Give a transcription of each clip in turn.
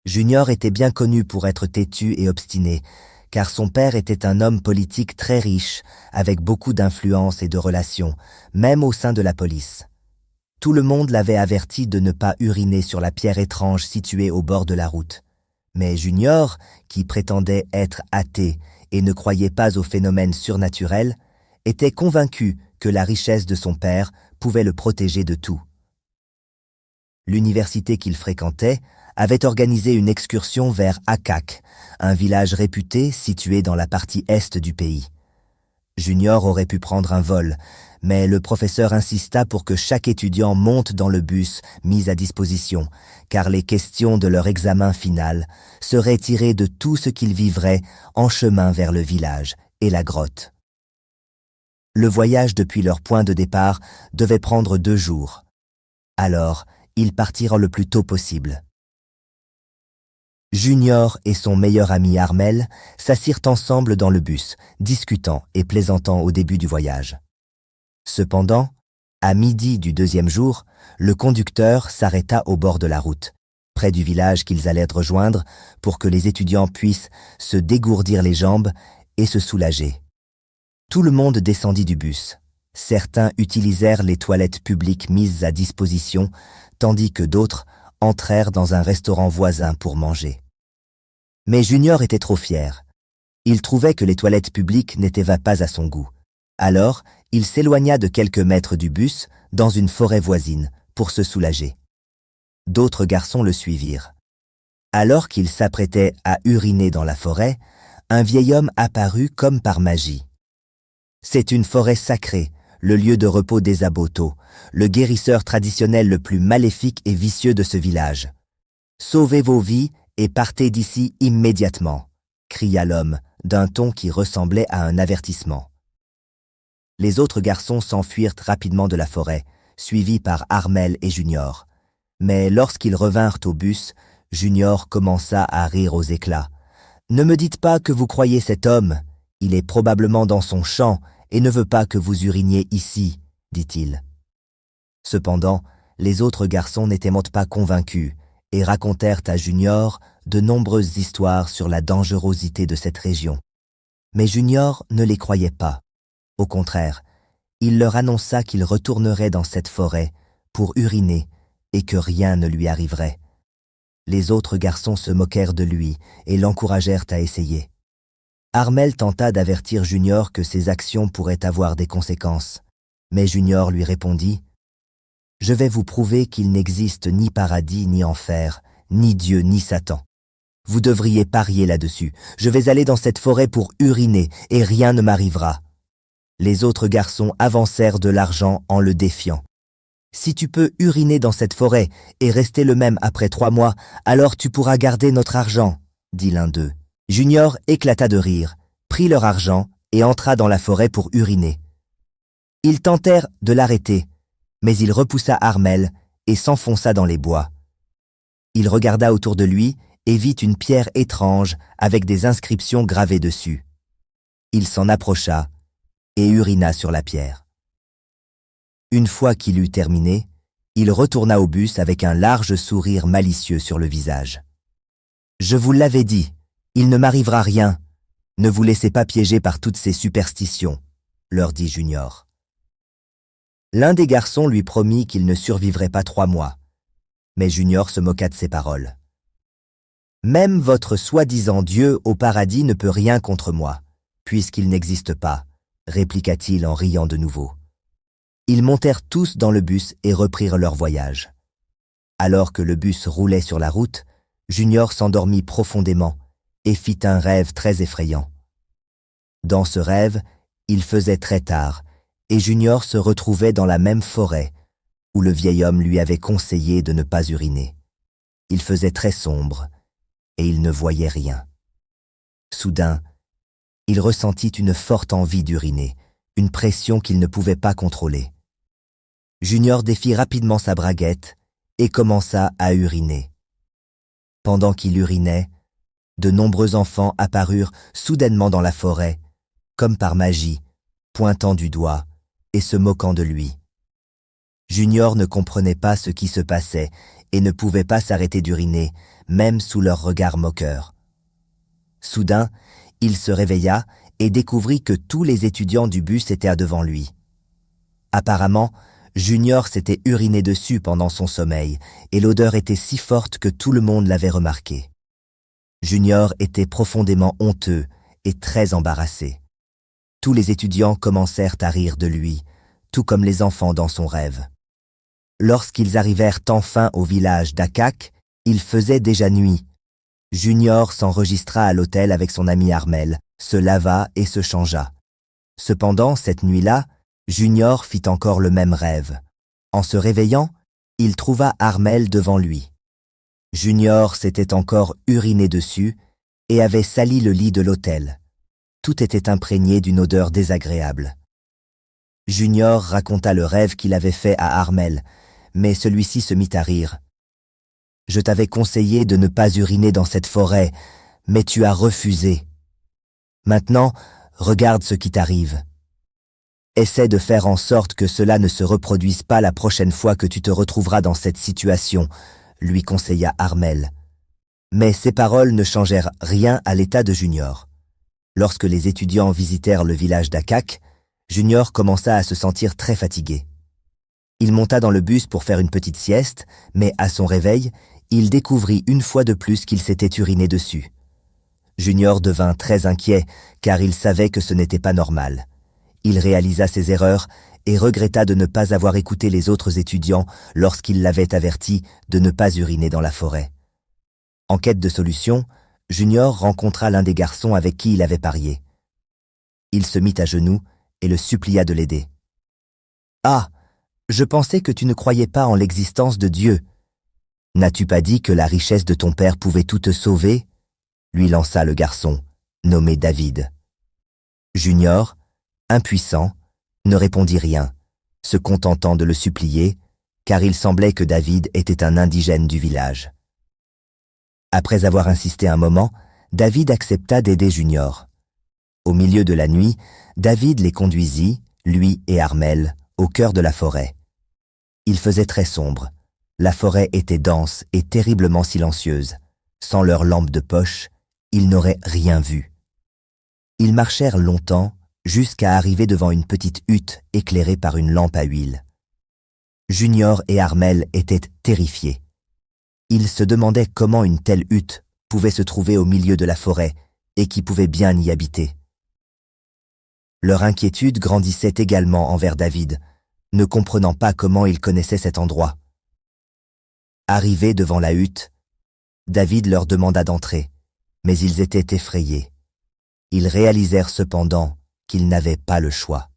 Junior était bien connu pour être têtu et obstiné, car son père était un homme politique très riche, avec beaucoup d'influence et de relations, même au sein de la police. Tout le monde l'avait averti de ne pas uriner sur la pierre étrange située au bord de la route. Mais Junior, qui prétendait être athée et ne croyait pas aux phénomènes surnaturels, était convaincu que la richesse de son père pouvait le protéger de tout. L'université qu'il fréquentait avait organisé une excursion vers Akak, un village réputé situé dans la partie est du pays. Junior aurait pu prendre un vol, mais le professeur insista pour que chaque étudiant monte dans le bus mis à disposition, car les questions de leur examen final seraient tirées de tout ce qu'ils vivraient en chemin vers le village et la grotte. Le voyage depuis leur point de départ devait prendre 2 jours. Alors, ils partirent le plus tôt possible. Junior et son meilleur ami Armel s'assirent ensemble dans le bus, discutant et plaisantant au début du voyage. Cependant, à midi du 2e jour, le conducteur s'arrêta au bord de la route, près du village qu'ils allaient rejoindre pour que les étudiants puissent se dégourdir les jambes et se soulager. Tout le monde descendit du bus. Certains utilisèrent les toilettes publiques mises à disposition, tandis que d'autres entrèrent dans un restaurant voisin pour manger. Mais Junior était trop fier. Il trouvait que les toilettes publiques n'étaient pas à son goût. Alors, il s'éloigna de quelques mètres du bus, dans une forêt voisine, pour se soulager. D'autres garçons le suivirent. Alors qu'il s'apprêtait à uriner dans la forêt, un vieil homme apparut comme par magie. C'est une forêt sacrée, le lieu de repos des Aboto, le guérisseur traditionnel le plus maléfique et vicieux de ce village. « Sauvez vos vies et partez d'ici immédiatement », cria l'homme, d'un ton qui ressemblait à un avertissement. Les autres garçons s'enfuirent rapidement de la forêt, suivis par Armel et Junior. Mais lorsqu'ils revinrent au bus, Junior commença à rire aux éclats. « Ne me dites pas que vous croyez cet homme. Il est probablement dans son champ et ne veut pas que vous uriniez ici, dit-il. » Cependant, les autres garçons n'étaient pas convaincus et racontèrent à Junior de nombreuses histoires sur la dangerosité de cette région. Mais Junior ne les croyait pas. Au contraire, il leur annonça qu'il retournerait dans cette forêt pour uriner et que rien ne lui arriverait. Les autres garçons se moquèrent de lui et l'encouragèrent à essayer. Armel tenta d'avertir Junior que ses actions pourraient avoir des conséquences, mais Junior lui répondit « Je vais vous prouver qu'il n'existe ni paradis ni enfer, ni Dieu ni Satan. Vous devriez parier là-dessus. Je vais aller dans cette forêt pour uriner et rien ne m'arrivera. » Les autres garçons avancèrent de l'argent en le défiant. « Si tu peux uriner dans cette forêt et rester le même après 3 mois, alors tu pourras garder notre argent, » dit l'un d'eux. Junior éclata de rire, prit leur argent et entra dans la forêt pour uriner. Ils tentèrent de l'arrêter, mais il repoussa Armel et s'enfonça dans les bois. Il regarda autour de lui et vit une pierre étrange avec des inscriptions gravées dessus. Il s'en approcha et urina sur la pierre. Une fois qu'il eut terminé, il retourna au bus avec un large sourire malicieux sur le visage. « Je vous l'avais dit, il ne m'arrivera rien. Ne vous laissez pas piéger par toutes ces superstitions, » leur dit Junior. L'un des garçons lui promit qu'il ne survivrait pas 3 mois, mais Junior se moqua de ses paroles. « Même votre soi-disant Dieu au paradis ne peut rien contre moi, puisqu'il n'existe pas, » répliqua-t-il en riant de nouveau. Ils montèrent tous dans le bus et reprirent leur voyage. Alors que le bus roulait sur la route, Junior s'endormit profondément et fit un rêve très effrayant. Dans ce rêve, il faisait très tard et Junior se retrouvait dans la même forêt où le vieil homme lui avait conseillé de ne pas uriner. Il faisait très sombre et il ne voyait rien. Soudain, il ressentit une forte envie d'uriner, une pression qu'il ne pouvait pas contrôler. Junior défit rapidement sa braguette et commença à uriner. Pendant qu'il urinait, de nombreux enfants apparurent soudainement dans la forêt, comme par magie, pointant du doigt et se moquant de lui. Junior ne comprenait pas ce qui se passait et ne pouvaient pas s'arrêter d'uriner, même sous leur regard moqueur. Soudain, il se réveilla et découvrit que tous les étudiants du bus étaient devant lui. Apparemment, Junior s'était uriné dessus pendant son sommeil, et l'odeur était si forte que tout le monde l'avait remarqué. Junior était profondément honteux et très embarrassé. Tous les étudiants commencèrent à rire de lui, tout comme les enfants dans son rêve. Lorsqu'ils arrivèrent enfin au village d'Akak, il faisait déjà nuit. Junior s'enregistra à l'hôtel avec son ami Armel, se lava et se changea. Cependant, cette nuit-là, Junior fit encore le même rêve. En se réveillant, il trouva Armel devant lui. Junior s'était encore uriné dessus et avait sali le lit de l'hôtel. Tout était imprégné d'une odeur désagréable. Junior raconta le rêve qu'il avait fait à Armel, mais celui-ci se mit à rire. « Je t'avais conseillé de ne pas uriner dans cette forêt, mais tu as refusé. Maintenant, regarde ce qui t'arrive. Essaie de faire en sorte que cela ne se reproduise pas la prochaine fois que tu te retrouveras dans cette situation, » lui conseilla Armel. Mais ces paroles ne changèrent rien à l'état de Junior. Lorsque les étudiants visitèrent le village d'Akak, Junior commença à se sentir très fatigué. Il monta dans le bus pour faire une petite sieste, mais à son réveil, il découvrit une fois de plus qu'il s'était uriné dessus. Junior devint très inquiet, car il savait que ce n'était pas normal. Il réalisa ses erreurs et regretta de ne pas avoir écouté les autres étudiants lorsqu'ils l'avaient averti de ne pas uriner dans la forêt. En quête de solution, Junior rencontra l'un des garçons avec qui il avait parié. Il se mit à genoux et le supplia de l'aider. « Ah, je pensais que tu ne croyais pas en l'existence de Dieu. N'as-tu pas dit que la richesse de ton père pouvait tout te sauver ?» lui lança le garçon, nommé David. Junior, impuissant, ne répondit rien, se contentant de le supplier, car il semblait que David était un indigène du village. Après avoir insisté un moment, David accepta d'aider Junior. Au milieu de la nuit, David les conduisit, lui et Armel, au cœur de la forêt. Il faisait très sombre. La forêt était dense et terriblement silencieuse. Sans leur lampe de poche, ils n'auraient rien vu. Ils marchèrent longtemps, jusqu'à arriver devant une petite hutte éclairée par une lampe à huile. Junior et Armel étaient terrifiés. Ils se demandaient comment une telle hutte pouvait se trouver au milieu de la forêt et qui pouvait bien y habiter. Leur inquiétude grandissait également envers David, ne comprenant pas comment il connaissait cet endroit. Arrivés devant la hutte, David leur demanda d'entrer, mais ils étaient effrayés. Ils réalisèrent cependant qu'ils n'avaient pas le choix.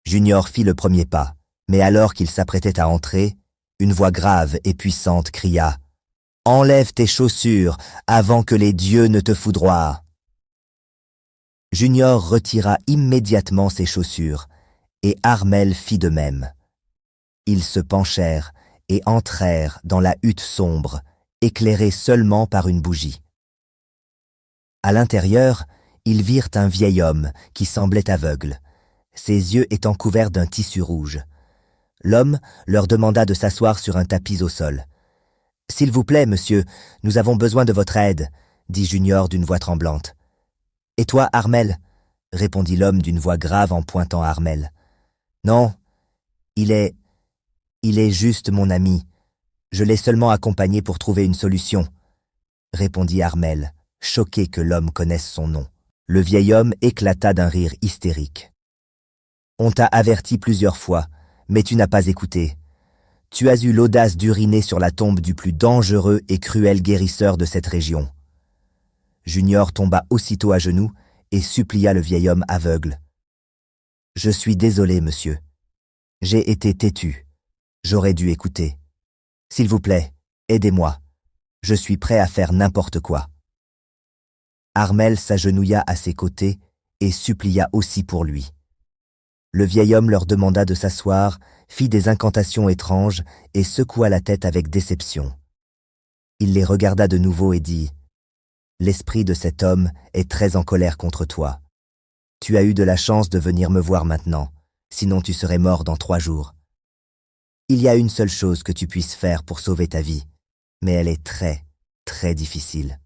Junior fit le premier pas, mais alors qu'il s'apprêtait à entrer, une voix grave et puissante cria « Enlève tes chaussures avant que les dieux ne te foudroient !» Junior retira immédiatement ses chaussures, et Armel fit de même. Ils se penchèrent et entrèrent dans la hutte sombre, éclairée seulement par une bougie. À l'intérieur, ils virent un vieil homme qui semblait aveugle, ses yeux étant couverts d'un tissu rouge. L'homme leur demanda de s'asseoir sur un tapis au sol. « S'il vous plaît, monsieur, nous avons besoin de votre aide, » dit Junior d'une voix tremblante. « Et toi, Armel ?» répondit l'homme d'une voix grave en pointant à Armel. « Non, il est juste mon ami. Je l'ai seulement accompagné pour trouver une solution, » répondit Armel, choqué que l'homme connaisse son nom. Le vieil homme éclata d'un rire hystérique. « On t'a averti plusieurs fois, mais tu n'as pas écouté. Tu as eu l'audace d'uriner sur la tombe du plus dangereux et cruel guérisseur de cette région. » Junior tomba aussitôt à genoux et supplia le vieil homme aveugle. « Je suis désolé, monsieur. J'ai été têtu. J'aurais dû écouter. S'il vous plaît, aidez-moi. Je suis prêt à faire n'importe quoi. » Armel s'agenouilla à ses côtés et supplia aussi pour lui. Le vieil homme leur demanda de s'asseoir, fit des incantations étranges et secoua la tête avec déception. Il les regarda de nouveau et dit « L'esprit de cet homme est très en colère contre toi. Tu as eu de la chance de venir me voir maintenant, sinon tu serais mort dans 3 jours. » Il y a une seule chose que tu puisses faire pour sauver ta vie, mais elle est très, très difficile.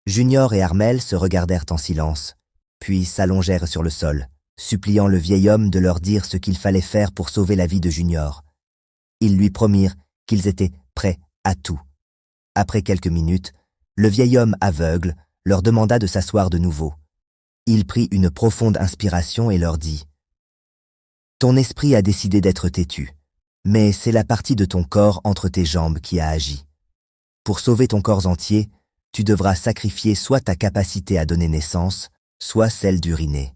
Junior et Armel se regardèrent en silence, puis s'allongèrent sur le sol, suppliant le vieil homme de leur dire ce qu'il fallait faire pour sauver la vie de Junior. Ils lui promirent qu'ils étaient prêts à tout. Après quelques minutes, le vieil homme aveugle leur demanda de s'asseoir de nouveau. Il prit une profonde inspiration et leur dit « Ton esprit a décidé d'être têtu, mais c'est la partie de ton corps entre tes jambes qui a agi. Pour sauver ton corps entier, tu devras sacrifier soit ta capacité à donner naissance, soit celle d'uriner. »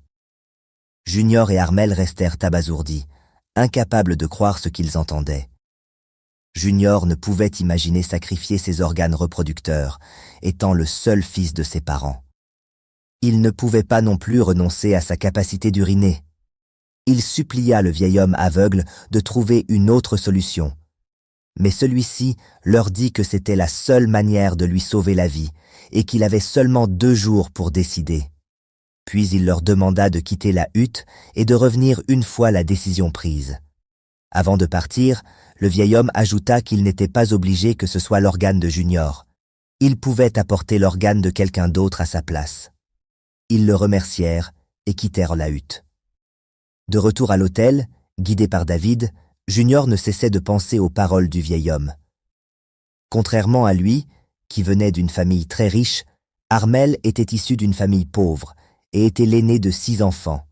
Junior et Armel restèrent abasourdis, incapables de croire ce qu'ils entendaient. Junior ne pouvait imaginer sacrifier ses organes reproducteurs, étant le seul fils de ses parents. Il ne pouvait pas non plus renoncer à sa capacité d'uriner. Il supplia le vieil homme aveugle de trouver une autre solution. Mais celui-ci leur dit que c'était la seule manière de lui sauver la vie et qu'il avait seulement 2 jours pour décider. Puis il leur demanda de quitter la hutte et de revenir une fois la décision prise. Avant de partir, le vieil homme ajouta qu'il n'était pas obligé que ce soit l'organe de Junior. Il pouvait apporter l'organe de quelqu'un d'autre à sa place. Ils le remercièrent et quittèrent la hutte. De retour à l'hôtel, guidé par David, Junior ne cessait de penser aux paroles du vieil homme. Contrairement à lui, qui venait d'une famille très riche, Armel était issu d'une famille pauvre et était l'aîné de 6 enfants.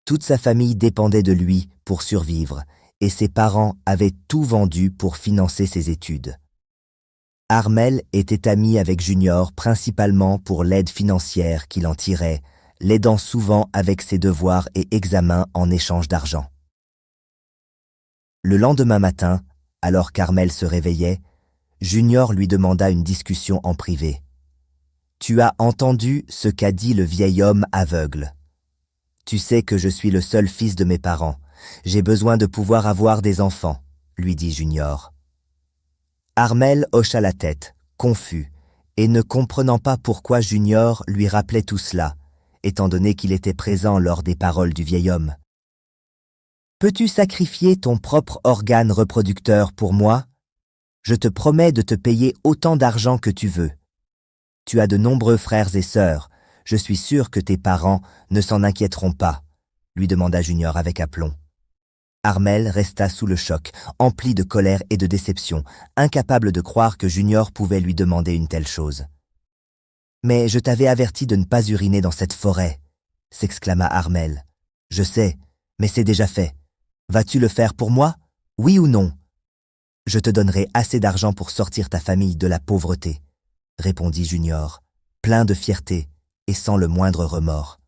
Toute sa famille dépendait de lui pour survivre, et ses parents avaient tout vendu pour financer ses études. Armel était ami avec Junior principalement pour l'aide financière qu'il en tirait, l'aidant souvent avec ses devoirs et examens en échange d'argent. Le lendemain matin, alors qu'Armel se réveillait, Junior lui demanda une discussion en privé. « Tu as entendu ce qu'a dit le vieil homme aveugle. Tu sais que je suis le seul fils de mes parents. J'ai besoin de pouvoir avoir des enfants, » lui dit Junior. Armel hocha la tête, confus, et ne comprenant pas pourquoi Junior lui rappelait tout cela, étant donné qu'il était présent lors des paroles du vieil homme. « Peux-tu sacrifier ton propre organe reproducteur pour moi? Je te promets de te payer autant d'argent que tu veux. Tu as de nombreux frères et sœurs, je suis sûr que tes parents ne s'en inquiéteront pas, » lui demanda Junior avec aplomb. Armel resta sous le choc, empli de colère et de déception, incapable de croire que Junior pouvait lui demander une telle chose. « Mais je t'avais averti de ne pas uriner dans cette forêt, » s'exclama Armel. « Je sais, mais c'est déjà fait. Vas-tu le faire pour moi, oui ou non? »« Je te donnerai assez d'argent pour sortir ta famille de la pauvreté, » répondit Junior, plein de fierté et sans le moindre remords.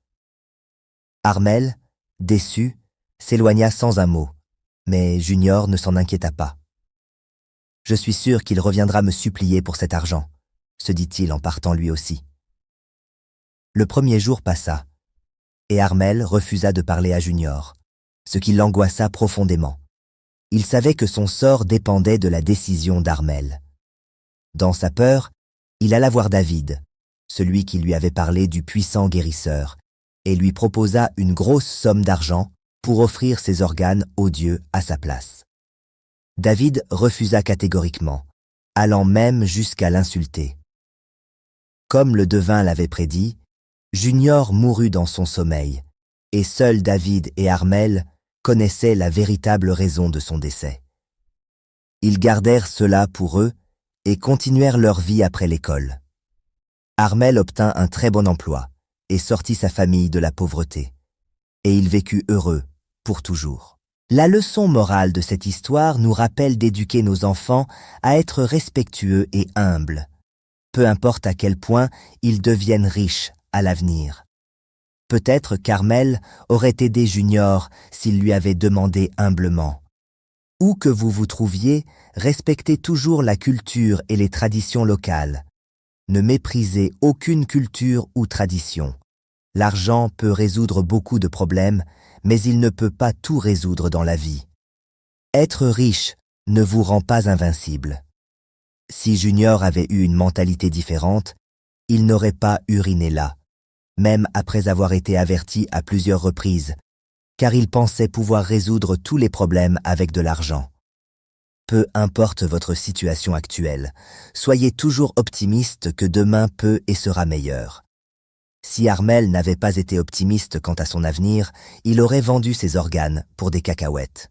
Armel, déçu, s'éloigna sans un mot, mais Junior ne s'en inquiéta pas. « Je suis sûr qu'il reviendra me supplier pour cet argent, » se dit-il en partant lui aussi. Le premier jour passa, et Armel refusa de parler à Junior, ce qui l'angoissa profondément. Il savait que son sort dépendait de la décision d'Armel. Dans sa peur, il alla voir David, celui qui lui avait parlé du puissant guérisseur, et lui proposa une grosse somme d'argent pour offrir ses organes au Dieu à sa place. David refusa catégoriquement, allant même jusqu'à l'insulter. Comme le devin l'avait prédit, Junior mourut dans son sommeil, et seuls David et Armel connaissaient la véritable raison de son décès. Ils gardèrent cela pour eux et continuèrent leur vie après l'école. Armel obtint un très bon emploi et sortit sa famille de la pauvreté, et il vécut heureux pour toujours. La leçon morale de cette histoire nous rappelle d'éduquer nos enfants à être respectueux et humbles, peu importe à quel point ils deviennent riches à l'avenir. Peut-être qu'Armel aurait aidé Junior s'il lui avait demandé humblement. Où que vous vous trouviez, respectez toujours la culture et les traditions locales. Ne méprisez aucune culture ou tradition. L'argent peut résoudre beaucoup de problèmes, mais il ne peut pas tout résoudre dans la vie. Être riche ne vous rend pas invincible. Si Junior avait eu une mentalité différente, il n'aurait pas uriné là, même après avoir été averti à plusieurs reprises, car il pensait pouvoir résoudre tous les problèmes avec de l'argent. Peu importe votre situation actuelle, soyez toujours optimiste que demain peut et sera meilleur. Si Armel n'avait pas été optimiste quant à son avenir, il aurait vendu ses organes pour des cacahuètes.